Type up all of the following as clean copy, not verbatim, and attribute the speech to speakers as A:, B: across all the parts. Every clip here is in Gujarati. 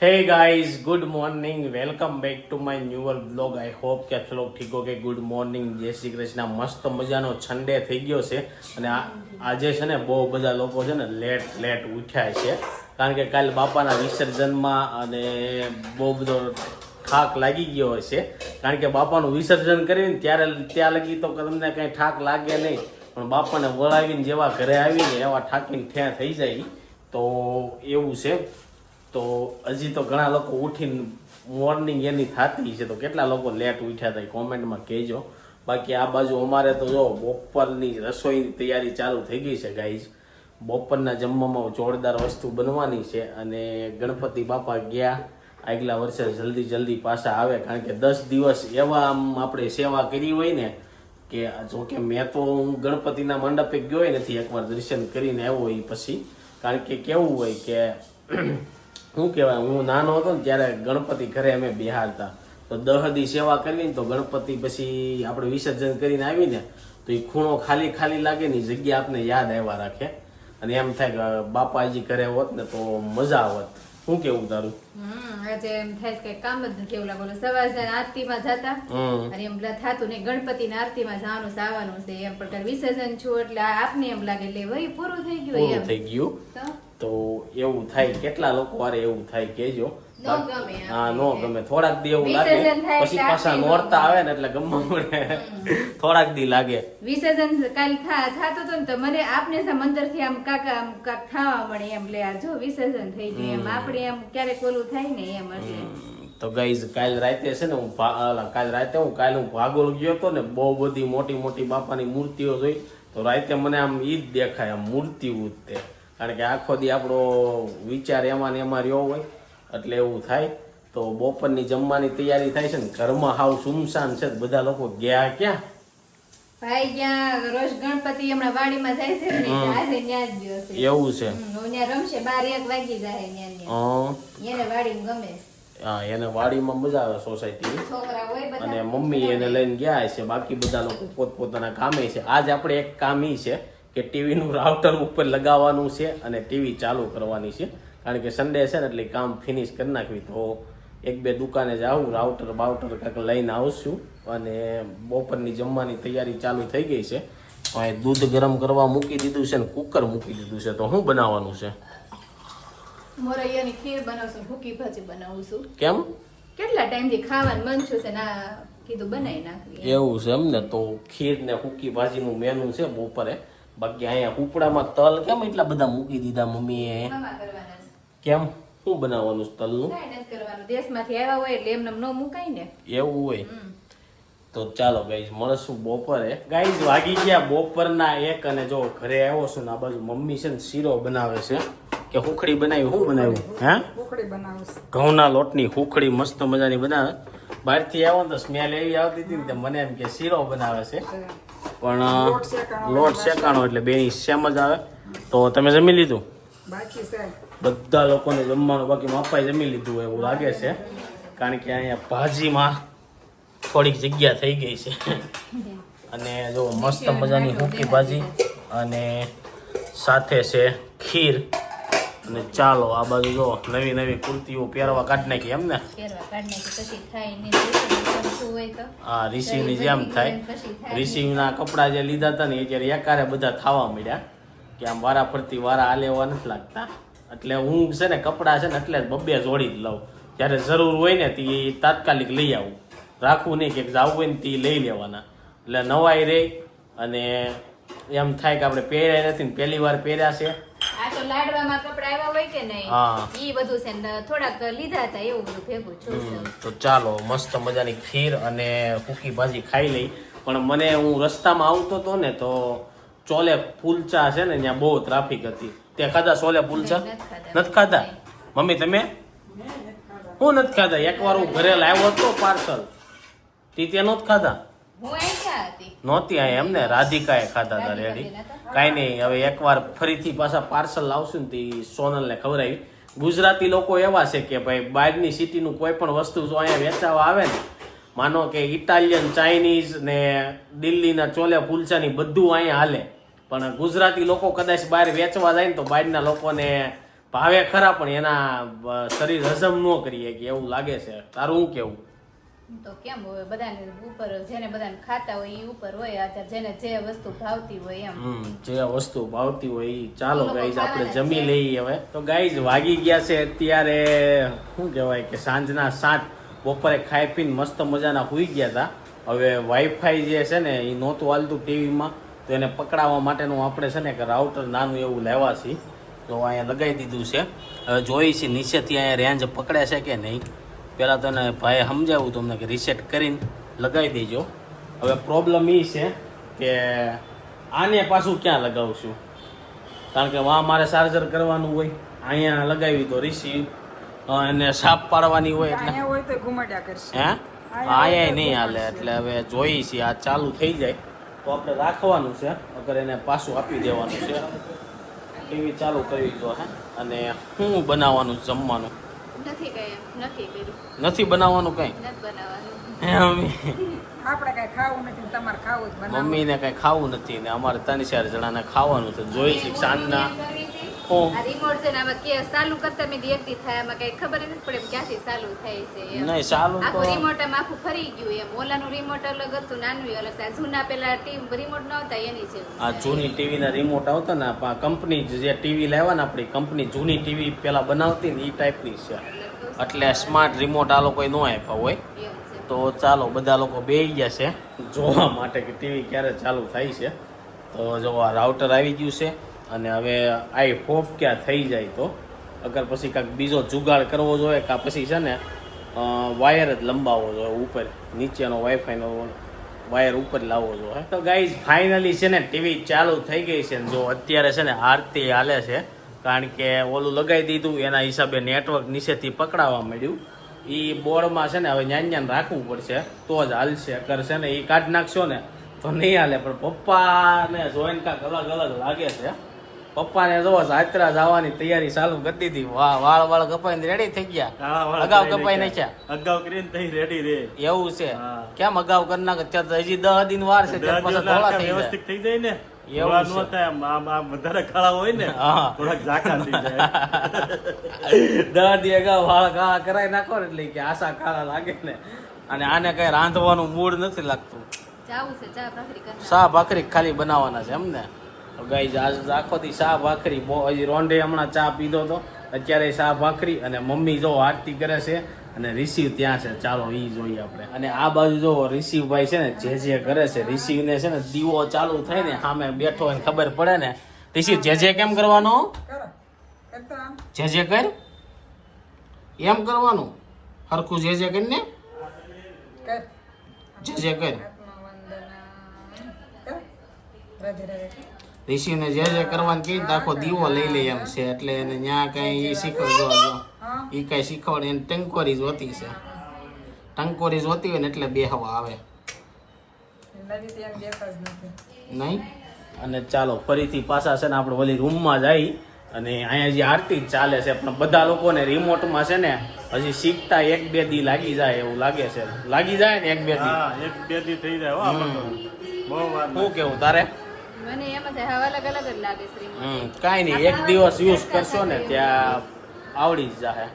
A: Hey guys, good morning. Welcome back to my newer vlog. I hope કે આપ લોકો ઠીક હો કે ગુડ મોર્નિંગ. જય શ્રી કૃષ્ણ. મસ્ત મજાનો સન્ડે થઈ ગયો છે અને આજે છે ને બહુ બધા લોકો છે ને લેટ ઉઠ્યા છે કારણ કે કાલ બાપાના વિસર્જનમાં અને બહુ બધો થાક લાગી ગયો હશે કારણ કે બાપાનું વિસર્જન કરીને ત્યાં લગી તો તમને કંઈ થાક લાગે નહીં, પણ બાપાને વળાવીને જેવા ઘરે આવીને એવા થાકીને ઠ્યા થઈ જાય તો એવું છે. તો હજી તો ઘણા લોકો ઉઠીને મોર્નિંગ એની થતી છે, તો કેટલા લોકો લેટ ઉઠ્યા હતા કોમેન્ટમાં કહેજો. બાકી આ બાજુ અમારે તો જો બપોરની રસોઈની તૈયારી ચાલુ થઈ ગઈ છે ગાઈઝ. બપોરના જમવામાં જોરદાર વસ્તુ બનવાની છે અને ગણપતિ બાપા ગયા આગલા વર્ષે જલ્દી પાછા આવે કારણ કે 10 દિવસ એવા આમ આપણે સેવા કરી હોય ને કે જો કે મેં તો ગણપતિના મંડપે ગયો નથી, એકવાર દર્શન કરીને આવ્યો હોય પછી. કારણ કે કેવું હોય કે શું કહેવાય, હું નાનો હતો ને ત્યારે ગણપતિ ઘરે અમે બિહારતા તો 10 દી સેવા કરવી ને તો ગણપતિ પછી આપણે વિસર્જન કરીને આવીને તો એ ખૂણો ખાલી લાગે ને જગ્યા આપને યાદ આવ્યા રાખે અને એમ થાય કે બાપા હજી ઘરે હોત ને તો મજા આવત. શું કેવું તારું?
B: આજે એમ થાય કે કામ જ નથી એવું લાગે. સવારે આરતીમાં જતા અને એમ થાતું ને ગણપતિની આરતીમાં જવાનું આવવાનું છે એમ, પણ વિસર્જન છું એટલે આપને એમ લાગે એટલે વહી પૂરું થઈ ગયું
A: તો એવું થાય. કેટલા લોકો વારે એવું થાય કેજો. હા, નો ગમે. થોડાક દી એવું લાગે, પછી પાછા નોરતા આવે ને એટલે ગમવા મળે. થોડાક દી લાગે.
B: વિસર્જન કાલ થાતું હતું ને તો મને આપને મંદર થી આમ કાકા આમ કાક ખાવા મળે એમ, લે આ જો વિસર્જન થઈ ગયું એમ આપણે એમ ક્યારેક ઓલું થાય ને એમ. એટલે
A: તો ગાઈઝ કાલ રાતે છે ને કાલ હું ભાગોળ ગયો હતો ને, બહુ બધી મોટી બાપાની મૂર્તિઓ જોઈ તો રાતે મને આમ ઈ જ દેખાય આમ મૂર્તિ ઉઠતે, કારણ કે આખો દી આપણો વિચાર એમાં ને એમાં રહ્યો હોય એટલે એવું થાય. તો બપોરની જમવાની તૈયારી થાય છે ને ઘરમાં હાવ સુમસાન છે, બધા લોકો ગયા ક્યાં?
B: ભાઈ ક્યાં રોજ ગણપતિ હમણાં વાડીમાં જાય છે ને આજે ન્યા જ ગયો છે.
A: એવું છે?
B: ન્યા રમશે 12-1 વાગી જાય ન્યા. એને વાડીમાં ગમે.
A: હા, એને વાડીમાં મજા આવે સોસાયટી
B: છોકરા હોય બધા
A: અને મમ્મી એને લઈને ગયા છે, બાકી બધા લોકો પોતપોતાના કામે છે. આજ આપણે એક કામ ઈ છે કે ટીવીનું રાઉટર ઉપર લગાવવાનું છે અને ટીવી ચાલુ કરવાની છે, કારણ કે સન્ડે છે ને એટલે કામ ફિનિશ કરી નાખવી. તો 1-2 દુકાને જાઉં, રાઉટર બાઉટર કાંઈક લઈને આવશું અને બપોરની જમવાની તૈયારી ચાલુ થઈ ગઈ છે. દૂધ ગરમ કરવા મૂકી દીધું છે ને કુકર મૂકી દીધું છે. તો શું બનાવવાનું છે?
B: મોરૈયાની ખીર બનાવશું, ભૂકી ભાજી બનાવું છું.
A: કેમ?
B: કેટલા ટાઈમથી ખાવાનું મન છું છે ના કીધું બનાવી નાખવી.
A: એવું છે એમ ને? તો ખીર ને ભૂકી ભાજીનું મેનુ છે બપોરે. બાકી અહીંયા કુકડામાં તલ કેમ એટલા બધા મૂકી દીધા મમ્મીએ? કેમ? શું બનાવવાનું તલનું?
B: દેશમાંથી આવ્યા હોય એટલે એમને ન મુકાય ને.
A: એવું હોય તો ચાલો ગાઈઝ મળશું બપોરે. ગાઈઝ વાગી ગયા બપોરના 1 અને જો ઘરે આવ્યો છું ને આ બાજુ મમ્મી છે ને શીરો બનાવે છે કે હુખડી બનાવી. શું બનાવ્યું? હે,
C: હુખડી બનાવું.
A: ઘઉંના લોટની હુખડી મસ્ત મજાની બનાવે. બહારથી આવો તો સ્મેલ એવી આવતી હતી ને મને એમ કે શીરો બનાવે છે, પણ લોટ શેકાણો એટલે બેની સેમ જ આવે. તો તમે જમી લીધું?
C: બાકી છે
A: બધા લોકોને જમવાનું બાકી માપાએ જમી લીધું એવું લાગે છે, કારણ કે અહીંયા ભાજીમાં થોડીક જગ્યા થઈ ગઈ છે અને જો મસ્ત મજાની સૂકી ભાજી અને સાથે છે ખીર. અને ચાલો આ બાજુ જો નવી કુર્તીઓ પહેરવા કાઢી નાખી એમ ને? હા, રિસીવની જેમ થાય. રિસીવના કપડા જે લીધા હતા ને એ જ્યારે એકારે બધા થવા મળ્યા કે આમ વારા ફરતી વારા આલેવા નથી લાગતા. એટલે હું છે ને કપડા છે ને એટલે 2 જોડી જ લઉં. જ્યારે જરૂર હોય ને તે તાત્કાલિક લઈ આવું, રાખવું નહીં કે જવું હોય ને તે લઈ લેવાના એટલે નવાઈ રહે. અને એમ થાય કે આપણે પહેર્યા નથી ને પહેલી વાર પહેર્યા છે.
B: આ તો લાડવામાં કપડા આવ્યા હોય કે નહીં,
A: હા,
B: ઈ બધું છે ને થોડાક લીધા હતા એવું બધું ભેગું છું.
A: તો ચાલો મસ્ત મજાની ખીર અને સૂકી ભાજી ખાઈ લઈ. પણ મને હું રસ્તામાં આવતો હતો ને તો ચોલે કુલચા છે ને ત્યાં બહુ ટ્રાફિક હતી. તે ખાધા ચોલે કુલચા? નથી ખાધા? મમ્મી તમે? હું નથી ખાધા. એકવાર હું ઘરે લાવ્યો હતો પાર્સલ, ત્યાં નહોત ખાધા? નહોતી આ એમ ને? રાધિકાએ ખાધા હતા રેડી. કાંઈ નહીં, હવે એકવાર ફરીથી પાછા પાર્સલ લાવશું ને તે સોનલને ખવડાવી. ગુજરાતી લોકો એવા છે કે ભાઈ બહારની સિટીનું કોઈ પણ વસ્તુ જો અહીંયા વેચાવા આવે ને, માનો કે ઇટાલિયન, ચાઇનીઝ ને દિલ્હીના ચોલે કુલચાની બધું અહીંયા હાલે, પણ ગુજરાતી લોકો કદાચ બહાર વેચવા જાય ને તો બહારના લોકોને ભાવે ખરા પણ એના શરીર હજમ ન કરીએ કે એવું લાગે છે. તારું શું કેવું?
B: તો કેમ હોય બધાને ઉપર જેને બધાને ખાતા હોય એ ઉપર હોય અત્યારે જેને જે વસ્તુ ભાવતી હોય એમ
A: જે વસ્તુ ભાવતી હોય ઈ. ચાલો
B: લોકો
A: ગાઈઝ આપણે
B: ખાવાના
A: જમી
B: છે.
A: લઈએ હવે. તો ગાઈઝ વાગી ગયા છે અત્યારે શું કહેવાય કે સાંજના 7. બપોરે ખાઈ પીને મસ્ત મજાના હુઈ ગયા હતા. હવે વાઈફાઈ જે છે ને એ નહોતું હાલતું ટીવીમાં, તો એને પકડાવવા માટેનું આપણે છે ને કે રાઉટર નાનું એવું લેવા છીએ. તો અહીંયા લગાવી દીધું છે. હવે જોઈ છે નીચેથી અહીંયા રેન્જ પકડે છે કે નહીં. પહેલાં તો એને ભાઈએ સમજાવ્યું તમને કે રીસેટ કરીને લગાવી દેજો. હવે પ્રોબ્લેમ એ છે કે આને પાછું ક્યાં લગાવશું, કારણ કે વાં મારે ચાર્જર કરવાનું હોય, અહીંયા લગાવી તો રિસીવ એને સાપ પાડવાની હોય એટલે
C: અહીંયા હોય તો ઘુમાડ્યા કરશે.
A: હે અહીંયા નહીં હાલે. એટલે હવે જોઈએ છીએ આ ચાલુ થઈ જાય તો આપણે રાખવાનું છે, અગર એને પાછું આપી દેવાનું છે. ટીવી ચાલુ કરવી તો હે. અને શું બનાવવાનું જમવાનું
B: નથી કઈ નથી કર્યું,
A: નથી બનાવવાનું કંઈ.
B: નથી બનાવવાનું.
C: આપણે કઈ ખાવું નથી, તમારે ખાવું જ બનાવો.
A: મમ્મીને કઈ ખાવું નથી ને અમારે 3-4 જણાને ખાવાનું છે. જોઈ છે સાંજના
B: આ રિમોટ છે ને આમાં કે ચાલુ કરતા મેં દેખતી થાય આમાં કઈ ખબર જ નથી પડે એમ ક્યાંથી ચાલુ થાય છે એમ.
A: નહીં ચાલુ તો
B: આખું રિમોટ આમ આખું ફરી ગયું એમ. ઓલાનું રિમોટ અલગ હતું, નાનું ય અલગ. જૂના પેલા રિમોટ ન હતા એની છે.
A: આ જૂની ટીવીના રિમોટ આવતા ને કંપની જે ટીવી લાવ્યા ને આપણી કંપની જૂની ટીવી પેલા બનાવતી ને એ ટાઈપની છે. એટલે સ્માર્ટ રિમોટ આ લોકોએ ન આપ્યા હોય. તો ચાલો બધા લોકો બેસી ગયા છે જોવા માટે કે ટીવી ક્યારે ચાલુ થાય છે. તો જો આ રાઉટર આવી ગયું છે અને હવે આઈ હોપ ક્યાં થઈ જાય તો અગર પછી કાંઈક બીજો જુગાડ કરવો જોઈએ કાં પછી છે ને વાયર જ લંબાવવો જોઈએ ઉપર, નીચેનો વાઈફાઈનો વાયર ઉપર લાવવો જોઈએ. તો ગાઈઝ ફાઇનલી છે ને ટીવી ચાલુ થઈ ગઈ છે ને જો અત્યારે છે ને આરતી હાલે છે, કારણ કે ઓલું લગાવી દીધું એના હિસાબે નેટવર્ક નીચેથી પકડાવા મળ્યું. એ બોર્ડમાં છે ને હવે ન્યાન રાખવું પડશે તો જ હાલશે. અગર છે ને એ કાઢી નાખશો ને તો નહીં હાલે. પણ પપ્પાને જોઈને કાંક અલગ અલગ લાગે છે. પપ્પાને જો સાતરા જવાની તૈયારી ચાલુ કરી દીધી. વાળ કપાઈને રેડી થઈ ગયા. અગાઉ કપાઈ નાખ્યા,
D: અગાઉ કરીને તઈ રેડી રે.
A: એવું છે.
D: હા.
A: કેમ અગાઉ કરી નાખે? ત્યાં હજી 10 દિન વાર છે, ત્યાં પાછા ધોળા થઈ જાય.
D: વ્યવસ્થિત થઈ જાય ને.
A: એવું
D: ધોળા
A: છે.
D: ન થાય આમ વધારે કાળા હોય ને
A: હા.
D: થોડાક ઝાકા થઈ જાય.
A: 10 દી અગાઉ વાળ કાળા કરાવી નાખો ને એટલે કે આશા કાળા લાગે ને. અને આને કઈ રાંધવાનું મૂડ નથી લાગતું.
B: જાવું છે ચા ભાખરી કરવા.
A: શાહ ભાખરી ખાલી બનાવવાના છે એમ ને. ગાઈઝ આજ આખો દી શાહ ભાખરી. હજી રોંઢે હમણાં ચા પીધો તો, અત્યારે શાહ ભાખરી. અને મમ્મી જો આરતી કરે છે અને રિસીવ ત્યાં છે. ચાલો ઈ જોઈએ આપણે. અને આ બાજુ જો રિસીવભાઈ છે ને જે કરે છે. રિસીવને છે ને દીવો ચાલુ થાય ને સામે બેઠો હોય ખબર પડે ને. રિસીવ જે કેમ કરવાનો?
C: કરો કરતો આમ
A: જે કર એમ કરવાનું. હરખું જે કરીને
C: કર
A: જે કર.
C: આત્મવંદના કર. રાધે રાધે.
A: રિસીવને જે કરવાનું કહી આખો દીવો લઈ લે એમ છે. એટલે એને ત્યાં કઈ એ શીખવજો
C: હા
A: એ કઈ શીખવાડે એને ટંકોરી જોતી છે. ટંકોરી જોતી હોય ને એટલે બેહવા આવે
C: નવી ત્યાં દેતા જ નથી.
A: નહીં. અને ચાલો ફરીથી પાછા છે ને આપણે ઓલી રૂમમાં જઈ. અને અહીંયા જે આરતી જ ચાલે છે પણ બધા લોકોને રિમોટમાં છે ને હજી શીખતા 1-2 દી લાગી જાય એવું લાગે છે. લાગી જાય ને 1-2 દી.
D: હા, 1-2 દી થઈ જાય હો આમાં તો. બહુ વાર
A: શું કેવું તારે?
B: મને એમ જ હવે અલગ અલગ જ લાગે છે remote.
A: કાંઈ નહીં, એક દિવસ યુઝ કરશો ને ત્યાં આવડી જ જાય.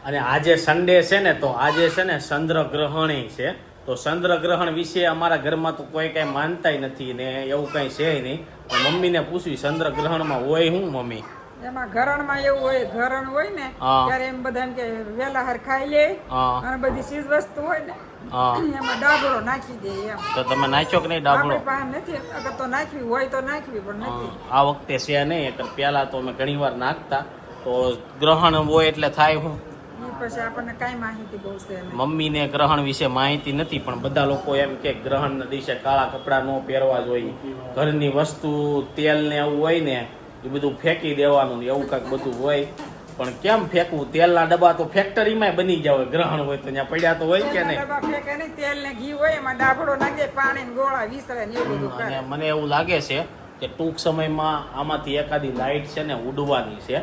A: અને આજે સન્ડે છે ને તો આજે છે ને ચંદ્રગ્રહણ છે. તો ચંદ્રગ્રહણ વિશે અમારા ઘરમાં તો કોઈ કાંઈ માનતાય નથી ને એવું કાંઈ છે નહીં. પણ મમ્મીને પૂછ્યું ચંદ્રગ્રહણમાં હોય શું મમ્મી?
C: એમાં ઘરણમાં એવું હોય, ઘરણ હોય ને
A: હા.
C: ત્યારે એમ બધાને કે વેલા હર ખાઈ લે
A: હા.
C: અને બધી ચીજ વસ્તુ હોય ને
A: હા.
C: એમાં ડાબરો નાખી દે એમ.
A: તો તમે નાખ્યો કે નહીં ડાબલો?
C: આપણી પાસે નથી, અગર તો નાખવી હોય તો નાખવી પણ નથી.
A: આ વખતે છે નહીં. પહેલા તો અમે ઘણી વાર નાખતા. તો ગ્રહણ હોય એટલે થાય શું?
C: એ પછી આપણને કાંઈ માહિતી બહુ છે નહીં.
A: મમ્મીને ગ્રહણ વિશે માહિતી નથી પણ બધા લોકો એમ કે ગ્રહણના દિવસે કાળા કપડાં ન પહેરવા જોઈએ. ઘરની વસ્તુ તેલ ને એવું હોય ને એ બધું ફેંકી દેવાનું ને એવું કાંઈક બધું હોય. પણ કેમ ફેંકવું? તેલના ડબ્બા તો ફેક્ટરીમાં બની ગયા હોય. ગ્રહણ હોય તો ત્યાં પડ્યા તો હોય કે
C: તેલના
A: નહીં?
C: ડબ્બા ફેંકે નહીં, તેલ ને ઘી હોય એમાં ડાબડો નાખે, પાણી ને ગોળા વિસરે ને એવું બધું
A: અને
C: કરે.
A: મને એવું લાગે છે કે ટૂંક સમયમાં આમાંથી એકાદી લાઈટ છે ને ઉડવાની છે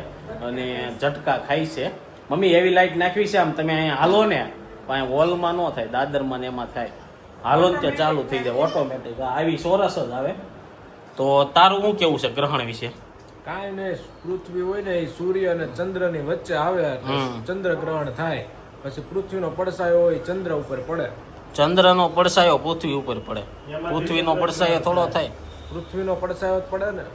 A: અને ઝટકા ખાય છે. મમ્મી એવી લાઈટ નાખવી છે આમ તમે અહીંયા હાલો ને પણ હોલમાં ન થાય, દાદરમાં ને એમાં થાય. હાલો ને ત્યાં ચાલુ થઈ જાય ઓટોમેટિક. આવી સોરસ જ આવે. તો તારું શું કેવું છે ગ્રહણ વિશે?
E: કાંઈ નહીં, પૃથ્વી હોય ને એ સૂર્ય અને ચંદ્રની વચ્ચે આવે એટલે ચંદ્ર ગ્રહણ થાય. પછી પૃથ્વીનો પડછાયો હોય ચંદ્ર ઉપર પડે.
A: ચંદ્રનો પડછાયો પૃથ્વી ઉપર પડે, પૃથ્વીનો પડછાયો થોડો થાય.
E: પૃથ્વીનો પડછાયો જ પડે ને.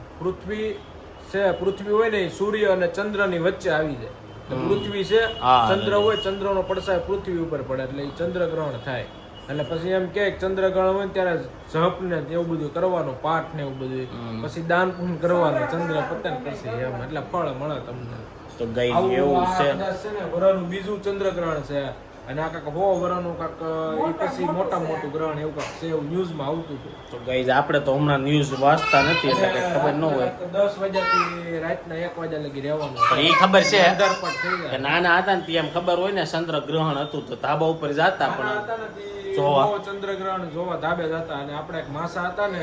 E: પૃથ્વી હોય ને એ સૂર્ય અને ચંદ્રની વચ્ચે આવી જાય. એટલે પૃથ્વી છે,
A: હા.
E: ચંદ્ર હોય, ચંદ્રનો પડછાયો પૃથ્વી ઉપર પડે એટલે એ ચંદ્ર ગ્રહણ થાય. એટલે પછી એમ કે ચંદ્ર ગ્રહણ હોય ને ત્યારે જપ ને એવું બધું કરવાનું, પાઠ ને એવું બધું, પછી દાન પુણ્ય કરવાનું. ચંદ્ર પતે ને પછી એમ એટલે ફળ મળે તમને.
A: તો ગાઈઝ
E: આવું
A: એવું
E: આ
A: છે.
E: કદાચ છે ને વરનું બીજું ચંદ્ર ગ્રહણ છે અને આ કાંક 100 વરનું કાંક એ પછી મોટામાં મોટું ગ્રહણ એવું કાંક છે, એવું ન્યૂઝમાં આવતું હતું.
A: તો ગાઈઝ આપણે તો હમણાં ન્યૂઝ વાંચતા નથી એટલે કઈ ખબર ન હોય.
E: 10 વાગ્યાથી રાતના 1 વાગ્યા લગી રહેવાનું.
A: પણ એ ખબર છે
E: અંધાર પણ થઈ
A: કે
E: જાય.
A: નાના હતા ને એમ ખબર હોય ને ચંદ્ર ગ્રહણ હતું તો ધાબા ઉપર જાતા
E: નાના
A: પણ
E: હતા ને તે
A: જોવા.
E: બહુ ચંદ્રગ્રહણ જોવા ધાબે જતા. અને આપણે એક માસા હતા ને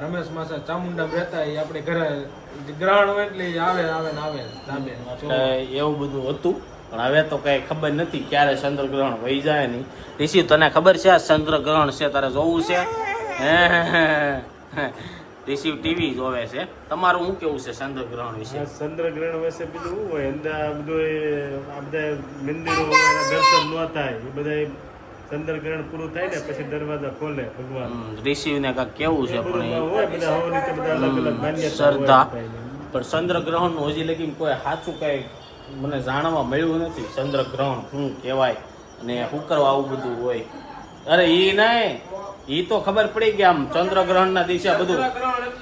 E: રમેશ માસા ચામુંડા રહેતા, એ આપણે ઘરે ગ્રહણ હોય એટલે ઈ આવે ને આવે ધાબે જોવા.
A: એવું બધું હતું. પણ હવે તો કઈ ખબર નથી ક્યારે ચંદ્રગ્રહણ વહી જાય નહીં. ઋષિ તને ખબર છે આ ચંદ્રગ્રહણ છે, તારે જોવું છે? ઋષિ ટીવી જોવે છે. તમારું શું કેવું છે ચંદ્રગ્રહણ વિશે?
D: આ ચંદ્રગ્રહણ વિશે બીજું શું હોય? અંદર આ બધા મંદિરો એના દર્શન ન થાય, એ બધા ચંદ્રગ્રહણ પૂરું થાય ને પછી દરવાજા ખોલે ભગવાન.
A: ઋષિને કાંઈક કેવું છે
D: એ બધું
A: પણ
D: હોય બધા હવ રીતે બધા અલગ અલગ માન્યતા
A: શ્રદ્ધા.
D: હોય.
A: પણ ચંદ્રગ્રહણનું હજી લગી કોઈ સાચું કઈ મને જાણવા મળ્યું નથી. ચંદ્રગ્રહણ શું કહેવાય અને શું કરવા આવું બધું હોય? અરે ઈ નહીં, ઈ તો ખબર પડી કે આમ ચંદ્રગ્રહણના દિવસે આ બધું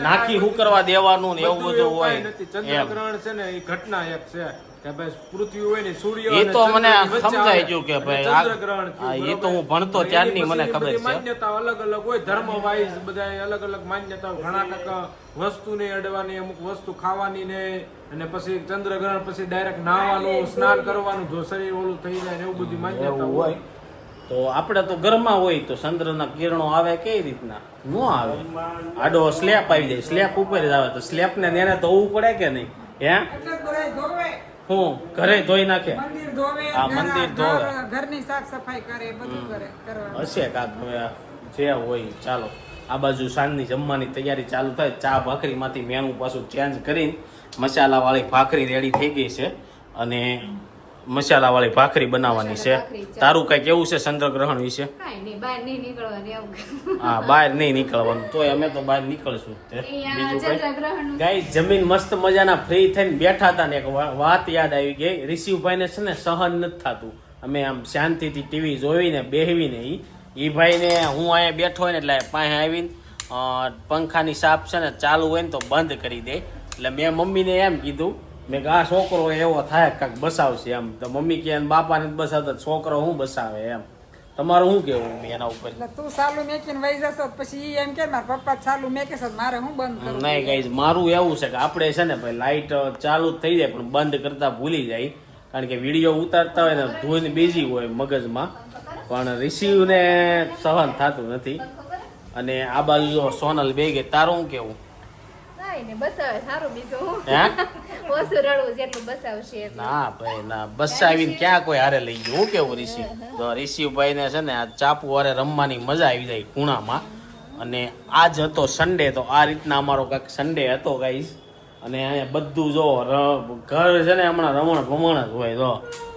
A: નાખી શું કરવા દેવાનું ને એવું બધું હોય
E: કાંઈ નથી.
A: એમ.
E: ચંદ્રગ્રહણ છે ને એ ઘટના એક છે કે ભાઈ પૃથ્વી હોય ને સૂર્ય
A: એ
E: અને
A: તો મને
E: ચંદ્રની વચ્ચે
A: સમજાઈ
E: આવે
A: ગયું કે
E: એટલે
A: ભાઈ આ-
E: ચંદ્રગ્રહણ થયું,
A: હા, એ તો
E: બરોબર?
A: હું ભણતો
E: એની
A: ત્યારની મને
E: પછી
A: ખબર
E: બધી
A: છે.
E: માન્યતાઓ અલગ અલગ હોય, ધર્મ વાઇઝ બધા અલગ અલગ માન્યતાઓ. ઘણા કાંક વસ્તુને અડવાની, અમુક વસ્તુ ખાવાની ને, અને પછી ચંદ્રગ્રહણ પછી ડાયરેક્ટ નાહવાનું, સ્નાન કરવાનું, જો શરીર ઓલું થઈ જાય ને એવું બધી માન્યતાઓ
A: એવું
E: હોય.
A: હોય તો આપણે તો ઘરમાં હોય તો ચંદ્રના કિરણો આવે કઈ રીતના? ન આવે. આડો સ્લેપ આવી જાય, સ્લેપ ઉપર જ આવે તો સ્લેપ ને એને ધોવું પડે કે નહીં? હે
C: એટલે જ બધા ધોવે,
A: હું ઘરે ધોઈ નાખે
C: મંદિર ધોવે,
A: હા, મંદિર ધોવે.
C: ઘરની સાફ સફાઈ કરે, બધું કરે કરવાનું.
A: હશે કાક હવે જે હોય. ચાલો આ બાજુ સાંજની જમવાની તૈયારી ચાલુ થાય. ચા ભાખરીમાંથી મેનુ પાછું ચેન્જ કરીને મસાલાવાળી ભાખરી રેડી થઈ ગઈ છે અને મસાલાવાળી ભાખરી બનાવવાની છે. તારું કઈ કેવું છે ચંદ્રગ્રહણ વિશે?
B: કાંઈ નહીં, બહાર નહીં નીકળવાની એવું.
A: હા, બહાર નહીં નીકળવાનું. તોય અમે તો બહાર નીકળશું જ તે.
B: અહીંયા
A: બીજું કઈ?
B: ચંદ્રગ્રહણનું
A: ગાઈસ જમીન મસ્ત મજાના ફ્રી થઈને બેઠા હતા ને એક વાત યાદ આવી ગઈ. ઋષિભાઈને છે ને સહન નથી થતું. અમે આમ શાંતિથી ટીવી જોઈને બેહવીને ઈ ભાઈને હું અહીંયા બેઠો હોય ને એટલે પાસે આવીને પંખાની સાપ છે ને ચાલુ હોય ને તો બંધ કરી દે. એટલે મેં મમ્મીને એમ કીધું, મેં કે આ છોકરો એવો થાય કાંઈક બસાવશે એમ. તો મમ્મી કે બાપાને જ બસાવતા, છોકરો હું બસાવે એમ. તમારું શું કેવું એના ઉપર?
C: એટલે તું ચાલુ મેકીને વહી જશો તો પછી ઈ એમ કે મારા પપ્પા ચાલુ મેકે છે, મારે હું બંધ કરું?
A: નહીં ગાઈઝ મારું એવું છે કે આપણે છે ને ભાઈ લાઈટ ચાલુ જ થઈ જાય પણ બંધ કરતા ભૂલી જાય. કારણ કે વિડીયો ઉતારતા હોય ને ધૂન બીજી હોય મગજમાં, પણ રિસીવને સહન થતું નથી. અને આ બાજુ જો સોનલ બે ગઈ. તારું શું કેવું?
B: કાંઈ નહીં, બસાવે સારું બીજું હું.
A: હે
B: ઓછું રડવું જેટલું બસાવશે એટલું.
A: ના ભાઈ ના, બસાવીને ક્યાં કોઈ હારે લઈ ગયું? હું કેવું રિસીવ તો રિસીવભાઈ ને છે ને આ ચાપુ હારે રમવાની મજા આવી જાય ખૂણામાં. અને આજ હતો સન્ડે તો આ રીતના અમારો કાંઈક સન્ડે હતો ગાઈઝ. અને અહીંયા બધું જો ઘર છે ને હમણાં રમણ ભમણ જ હોય. જો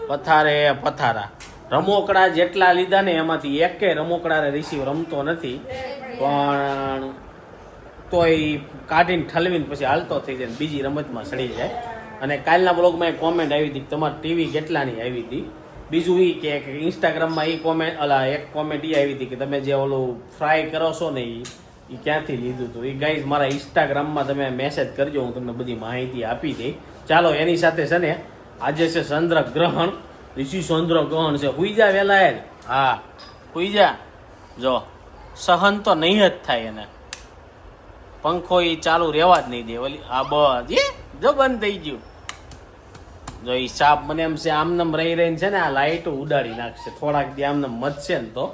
A: પથારે પથારા રમોકડા જેટલા લીધા ને એમાંથી એકે રમોકડા રિસીવ રમતો નથી. પણ તોય કાઢીને ઠલવીને પછી હાલતો થઈ જાય, બીજી રમતમાં સડી જાય. અને કાલના બ્લોગમાં એક કોમેન્ટ આવી હતી કે તમારી ટીવી કેટલાની આવી હતી. બીજું એ કે ઇન્સ્ટાગ્રામમાં એ કોમેન્ટ એક કોમેન્ટ એ આવી હતી કે તમે જે ઓલું ફ્રાય કરો છો ને એ ક્યાંથી લીધું હતું. એ ગાઈઝ મારા ઇન્સ્ટાગ્રામમાં તમે મેસેજ કરજો, હું તમને બધી માહિતી આપી દઈ. ચાલો એની સાથે છે ને આજે છે ચંદ્રગ્રહણ. ઋષિ ચંદ્રગ્રહણ છે. હુઈ જા વેલા યાર. હા હુઈ જા. જો સહન તો નહીં જ થાય એને. પંખો એ ચાલુ રહેવા જ નહીં દે. ઓલી આ બસ જો બંધ થઈ ગયું. જો એ સાપ મને એમ છે આમનમ રહીને છે ને આ લાઈટ ઉડાડી નાખશે થોડાક દી આમનમ મચશે ને તો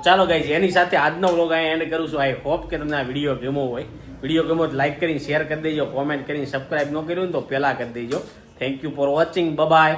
A: ચાલો ગાઈઝ એની સાથે આજનો વ્લોગ અહીંયા એન્ડ કરું છું. આઈ હોપ કે તમને આ વિડીયો ગમ્યો હોય. વિડીયો ગમ્યો તો લાઈક કરીને શેર કરી દેજો, કોમેન્ટ કરીને સબસ્ક્રાઈબ ન કર્યું ને તો પહેલા કરી દેજો. Thank you for watching. By.